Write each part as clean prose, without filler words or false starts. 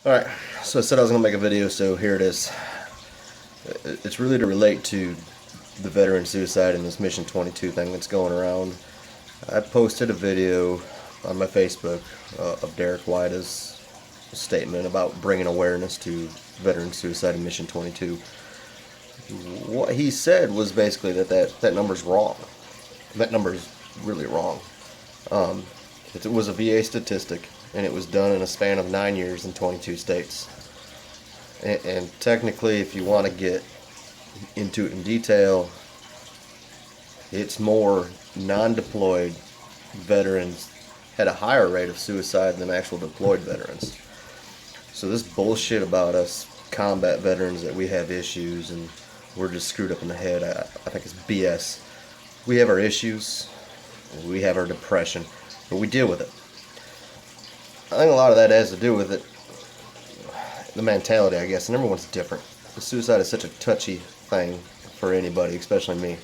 Alright, so I said I was going to make a video, so here it is. It's really to relate to the veteran suicide and this Mission 22 thing that's going around. I posted a video on my Facebook of Derek White's statement about bringing awareness to veteran suicide and Mission 22. What he said was basically that number's wrong. That number's really wrong. It was a VA statistic, and it was done in a span of 9 years in 22 states. And technically, if you want to get into it in detail, it's more non-deployed veterans had a higher rate of suicide than actual deployed veterans. So this bullshit about us combat veterans that we have issues and we're just screwed up in the head, I think it's BS. We have our issues, we have our depression, but we deal with it. I think a lot of that has to do with it, the mentality, I guess, and everyone's different. The suicide is such a touchy thing for anybody, especially me.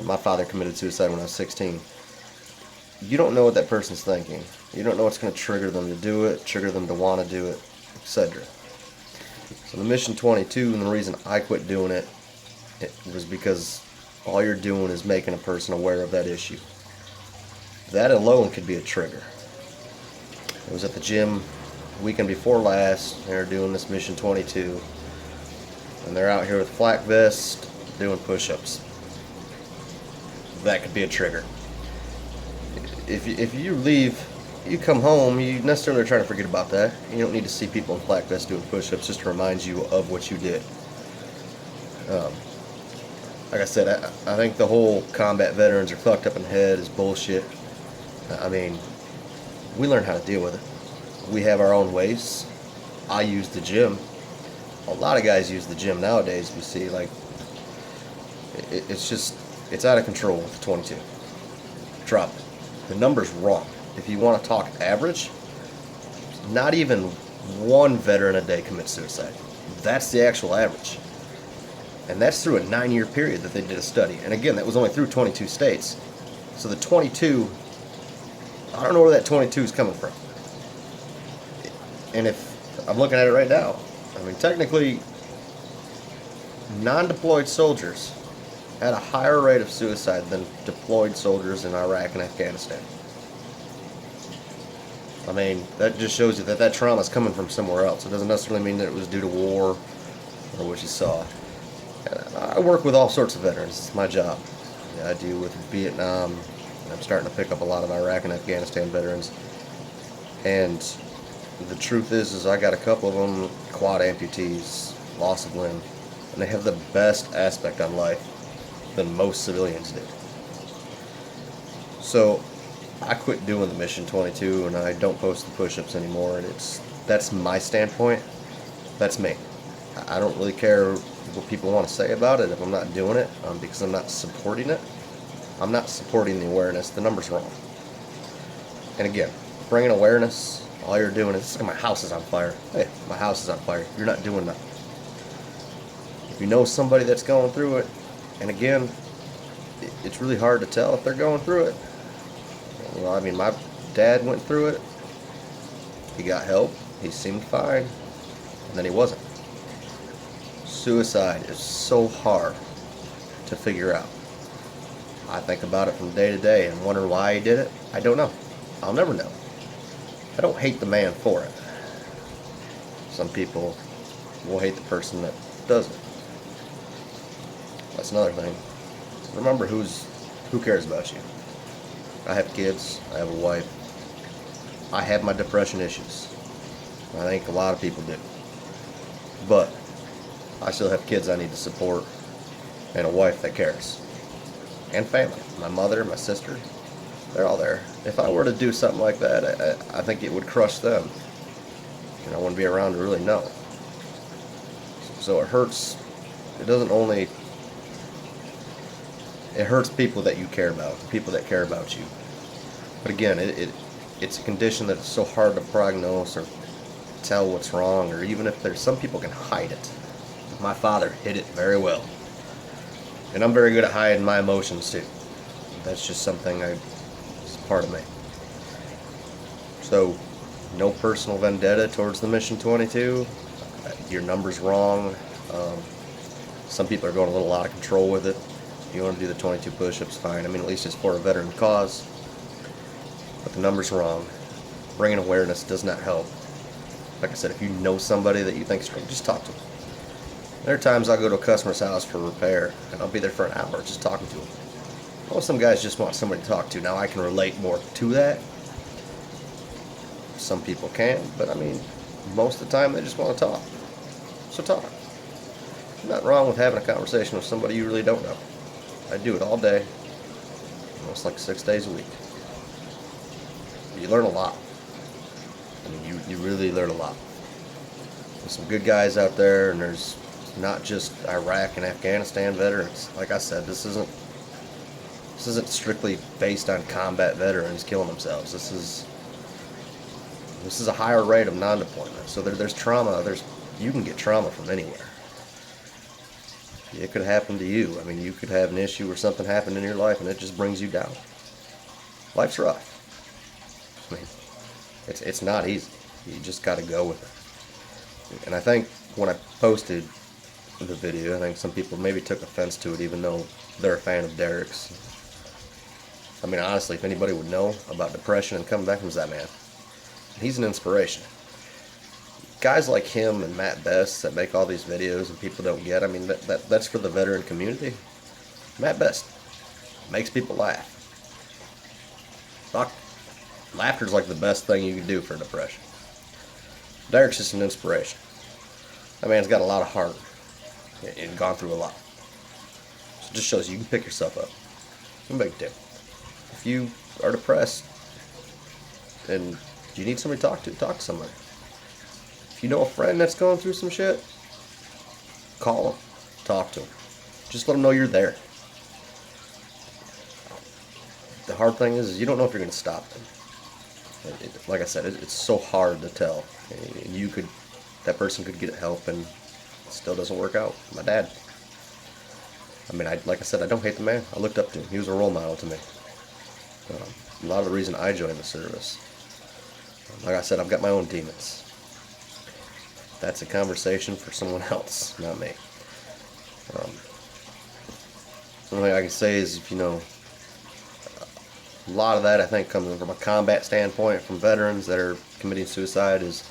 My father committed suicide when I was 16. You don't know what that person's thinking. You don't know what's going to trigger them to do it, trigger them to want to do it, etc. So the Mission 22, and the reason I quit doing it was because all you're doing is making a person aware of that issue. That alone could be a trigger. I was at the gym weekend before last. They're doing this Mission 22, and they're out here with flak vests doing push-ups. That could be a trigger. If you leave, you come home, you necessarily are trying to forget about that. You don't need to see people in flak vests doing push-ups just to remind you of what you did. Like I said, I think the whole combat veterans are fucked up in the head is bullshit. I mean, we learn how to deal with it. We have our own ways. I use the gym. A lot of guys use the gym nowadays, you see, like, it's out of control with the 22. Drop it. The number's wrong. If you want to talk average, not even one veteran a day commits suicide. That's the actual average. And that's through a 9-year period that they did a study. And again, that was only through 22 states. So the 22, I don't know where that 22 is coming from. And if I'm looking at it right now, I mean, technically, non-deployed soldiers had a higher rate of suicide than deployed soldiers in Iraq and Afghanistan. I mean, that just shows you that trauma is coming from somewhere else. It doesn't necessarily mean that it was due to war or what you saw. I work with all sorts of veterans. It's my job. I deal with Vietnam. I'm starting to pick up a lot of Iraq and Afghanistan veterans. And the truth is I got a couple of them quad amputees, loss of limb, and they have the best aspect on life than most civilians do. So I quit doing the Mission 22 and I don't post the push-ups anymore, and that's my standpoint. That's me. I don't really care what people want to say about it if I'm not doing it, because I'm not supporting it. I'm not supporting the awareness. The number's wrong. And again, bringing awareness, all you're doing is, my house is on fire. Hey, my house is on fire. You're not doing nothing. If you know somebody that's going through it, and again, it's really hard to tell if they're going through it. Well, I mean, my dad went through it. He got help. He seemed fine. And then he wasn't. Suicide is so hard to figure out. I think about it from day to day and wonder why he did it. I don't know. I'll never know. I don't hate the man for it. Some people will hate the person that does it. That's another thing. Remember who cares about you. I have kids. I have a wife. I have my depression issues. I think a lot of people do. But I still have kids I need to support and a wife that cares. And family. My mother, my sister, they're all there. If I were to do something like that, I think it would crush them. And I wouldn't be around to really know. So it hurts. It doesn't only... It hurts people that you care about, people that care about you. But again, it's a condition that is so hard to prognose or tell what's wrong, or even if there's some people can hide it. My father hid it very well. And I'm very good at hiding my emotions too. That's just something it's part of me. So no personal vendetta towards the Mission 22. Your number's wrong. Some people are going a little out of control with it. If you want to do the 22 push-ups, fine. I mean, at least it's for a veteran cause. But the number's wrong. Bringing awareness does not help. Like I said, if you know somebody that you think is strong, just talk to them. There are times I'll go to a customer's house for repair, and I'll be there for an hour just talking to them. Well, some guys just want somebody to talk to. Now, I can relate more to that. Some people can, but I mean, most of the time they just want to talk. So talk. Nothing wrong with having a conversation with somebody you really don't know. I do it all day, almost like 6 days a week. You learn a lot. I mean, you really learn a lot. There's some good guys out there, and there's not just Iraq and Afghanistan veterans. Like I said, this isn't strictly based on combat veterans killing themselves. This is a higher rate of non-deployment. So there's trauma. You can get trauma from anywhere. It could happen to you. I mean, you could have an issue or something happen in your life, and it just brings you down. Life's rough. I mean, it's not easy. You just got to go with it. And I think when I posted the video, I think some people maybe took offense to it, even though they're a fan of Derek's. I mean, honestly, if anybody would know about depression and coming back, who's that man? He's an inspiration. Guys like him and Matt Best that make all these videos and people don't get, I mean, that's for the veteran community. Matt Best makes people laugh. Laughter's like the best thing you can do for depression. Derek's just an inspiration. That man's got a lot of heart and gone through a lot. So it just shows you can pick yourself up. It's a big deal. If you are depressed and you need somebody to talk to somebody. If you know a friend that's going through some shit, call them, talk to them. Just let them know you're there. The hard thing is you don't know if you're going to stop them. Like I said, it's so hard to tell. That person could get help and it still doesn't work out. My dad. I mean, like I said, I don't hate the man. I looked up to him. He was a role model to me. A lot of the reason I joined the service. Like I said, I've got my own demons. That's a conversation for someone else, not me. The only thing I can say is, if you know, a lot of that I think comes from a combat standpoint from veterans that are committing suicide. Is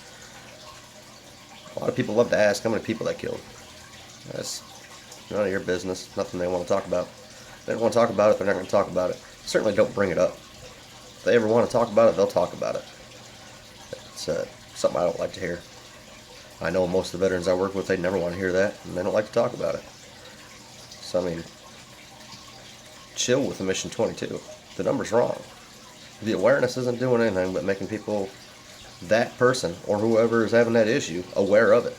a lot of people love to ask how many people they killed. That's none of your business. Nothing they want to talk about. If they don't want to talk about it, they're not going to talk about it. Certainly don't bring it up. If they ever want to talk about it, they'll talk about it. It's something I don't like to hear. I know most of the veterans I work with, they never want to hear that, and they don't like to talk about it. So, I mean, chill with the Mission 22. The number's wrong. The awareness isn't doing anything but making people, that person, or whoever is having that issue, aware of it.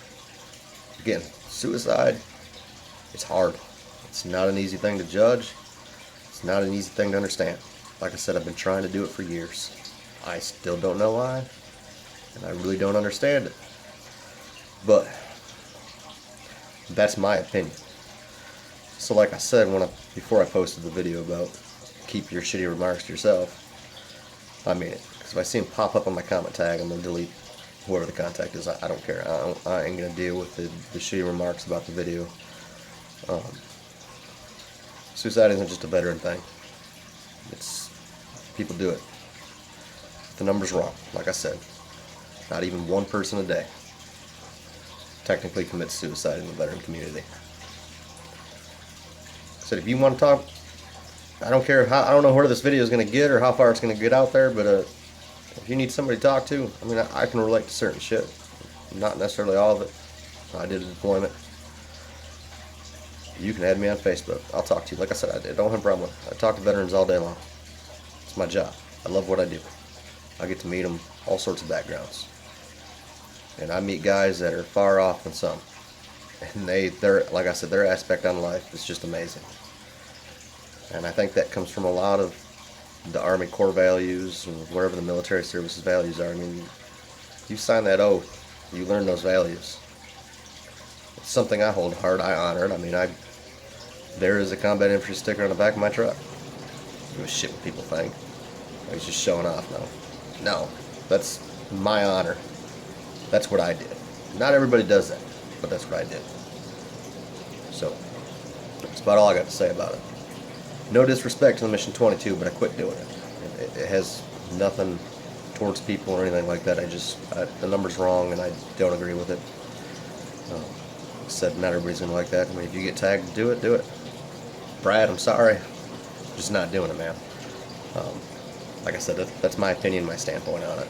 Again, suicide, it's hard. It's not an easy thing to judge. It's not an easy thing to understand. Like I said, I've been trying to do it for years. I still don't know why, and I really don't understand it. But that's my opinion. So like I said before I posted the video about keep your shitty remarks to yourself, I mean it. Because if I see them pop up on my comment tag, I'm going to delete whoever the contact is. I don't care. I ain't going to deal with the shitty remarks about the video. Suicide isn't just a veteran thing. People do it. The number's wrong. Like I said, not even one person a day technically commits suicide in the veteran community. So if you want to talk, I don't care I don't know where this video is going to get or how far it's going to get out there, but if you need somebody to talk to, I mean, I can relate to certain shit. Not necessarily all of it. I did a deployment. You can add me on Facebook. I'll talk to you. Like I said, I don't have a problem with it. I talk to veterans all day long. It's my job. I love what I do. I get to meet them, all sorts of backgrounds. And I meet guys that are far off than some. And they're like I said, their aspect on life is just amazing. And I think that comes from a lot of the Army core values and wherever the military services values are. I mean, you sign that oath, you learn those values. It's something I hold hard, I honor it. I mean, there is a combat infantry sticker on the back of my truck. Give a shit what people think. I was just showing off now. No, that's in my honor. That's what I did. Not everybody does that, but that's what I did. So, that's about all I got to say about it. No disrespect to the Mission 22, but I quit doing it. It has nothing towards people or anything like that. The number's wrong, and I don't agree with it. Said not everybody's gonna like that. I mean, if you get tagged to do it, do it. Brad, I'm sorry, just not doing it, man. Like I said, that's my opinion, my standpoint on it.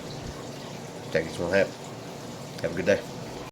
Take it as one have. Have a good day.